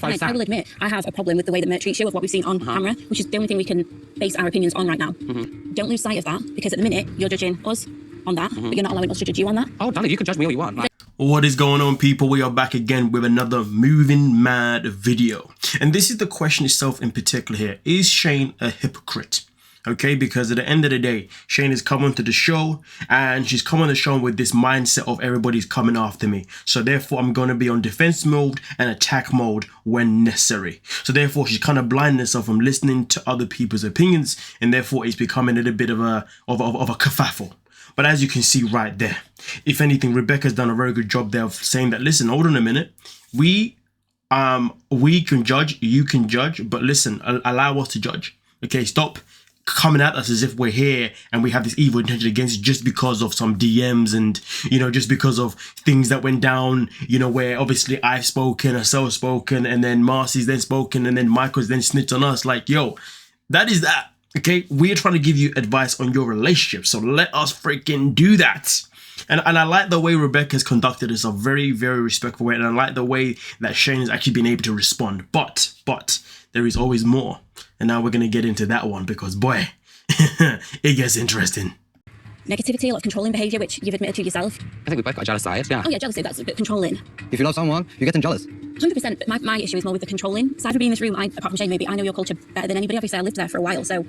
I will admit, I have a problem with the way that Mert treats you, of what we've seen on camera, which is the only thing we can base our opinions on right now. Don't lose sight of that, because at the minute, you're judging us on that, but you're not allowing us to judge you on that. Oh, darling, you can judge me all you want. Like, what is going on, people? We are back again with another MovingMAD video. And this is the question itself in particular here. Is Shane a hypocrite? Okay, because at the end of the day, Shane has come onto the show and she's come on the show with this mindset of everybody's coming after me. So therefore, I'm going to be on defense mode and attack mode when necessary. So therefore, she's kind of blinding herself from listening to other people's opinions, and therefore it's becoming a little bit of a kerfuffle. But as you can see right there, if anything, Rebekah's done a very good job there of saying that, listen, hold on a minute. We can judge, you can judge, but listen, allow us to judge. Okay, stop coming at us as if we're here and we have this evil intention against you just because of some DMs and, you know, just because of things that went down, you know, where obviously I've spoken, Assel's spoken, and then Marcy's then spoken, and then Michael's then snitched on us. Like, yo, that is that. Okay, we're trying to give you advice on your relationship, so let us freaking do that. And I like the way Rebekah's conducted herself, very, very respectful way, and I like the way that Shane has actually been able to respond. But there is always more, and now we're going to get into that one because, boy, it gets interesting. Negativity, a lot of controlling behaviour, which you've admitted to yourself. I think we both got a jealous side, yeah. Oh yeah, jealousy, that's a bit controlling. If you love someone, you get them jealous. 100%, but my issue is more with the controlling. Aside from being in this room, apart from Shane, maybe I know your culture better than anybody. Obviously, I lived there for a while, so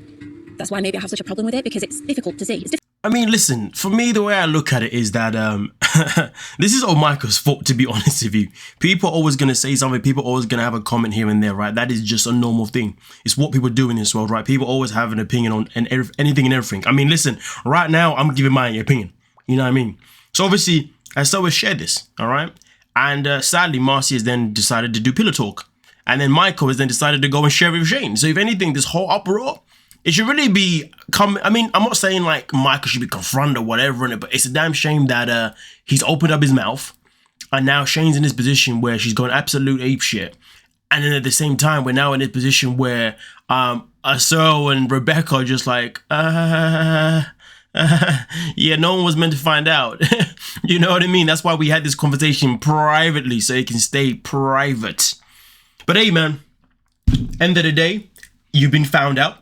that's why maybe I have such a problem with it, because it's difficult to see. I mean, listen, for me, the way I look at it is that this is all Michael's fault, to be honest with you. People are always going to say something. People are always going to have a comment here and there, right? That is just a normal thing. It's what people do in this world, right? People always have an opinion on anything and everything. I mean, listen, right now, I'm giving my opinion. You know what I mean? So obviously, Assel has shared this, all right? And sadly, Marcy has then decided to do pillow talk. And then Michael has then decided to go and share it with Shane. So if anything, this whole uproar, it should really be I mean, I'm not saying like Michael should be confronted or whatever, but it's a damn shame that he's opened up his mouth and now Shane's in this position where she's gone absolute apeshit. And then at the same time, we're now in this position where Assel and Rebekah are just like, yeah, no one was meant to find out. You know what I mean? That's why we had this conversation privately, so it can stay private. But hey, man, end of the day, you've been found out.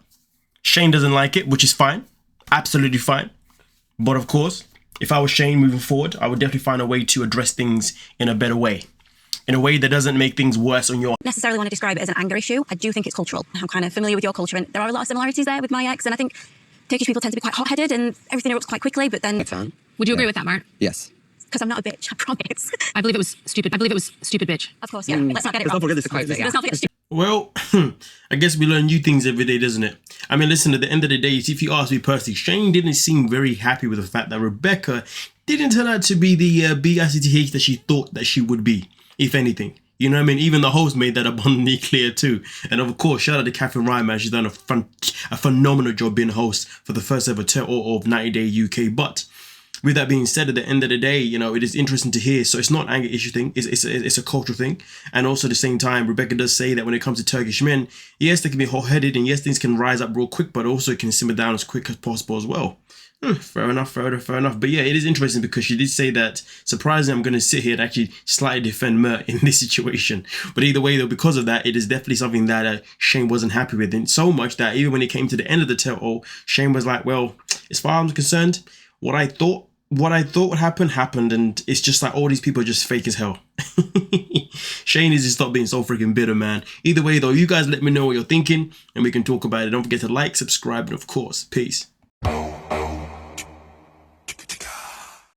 Shane doesn't like it, which is fine. Absolutely fine. But of course, if I was Shane moving forward, I would definitely find a way to address things in a better way. In a way that doesn't make things worse on your... Necessarily want to describe it as an anger issue. I do think it's cultural. I'm kind of familiar with your culture, and there are a lot of similarities there with my ex, and I think Turkish people tend to be quite hot-headed and everything erupts quite quickly, but then... Would you agree with that, Mert? Yes. Because I'm not a bitch, I promise. I believe it was stupid. I believe it was stupid, bitch. Of course, yeah. Let's not get it wrong. Let's not forget this. Let's not forget stupid. Well, I guess we learn new things every day, doesn't it? I mean, listen, at the end of the day, if you ask me personally, Shane didn't seem very happy with the fact that Rebekah didn't turn out to be the B-I-C-T-H that she thought that she would be, if anything. You know what I mean? Even the host made that abundantly clear too. And of course, shout out to Catherine Ryan, man. She's done a phenomenal job being host for the first ever Tell All of 90 Day UK. But with that being said, at the end of the day, you know, it is interesting to hear. So it's not an anger issue thing. It's a cultural thing. And also at the same time, Rebekah does say that when it comes to Turkish men, yes, they can be hot-headed and yes, things can rise up real quick, but also it can simmer down as quick as possible as well. Fair enough. But yeah, it is interesting because she did say that, surprisingly, I'm going to sit here and actually slightly defend Mert in this situation. But either way, though, because of that, it is definitely something that Shane wasn't happy with. And so much that even when it came to the end of the tell-all, Shane was like, well, as far as I'm concerned, what I thought would happen, happened. And it's just like all these people are just fake as hell. Shane needs to stop being so freaking bitter, man. Either way, though, you guys let me know what you're thinking and we can talk about it. Don't forget to like, subscribe, and of course, peace.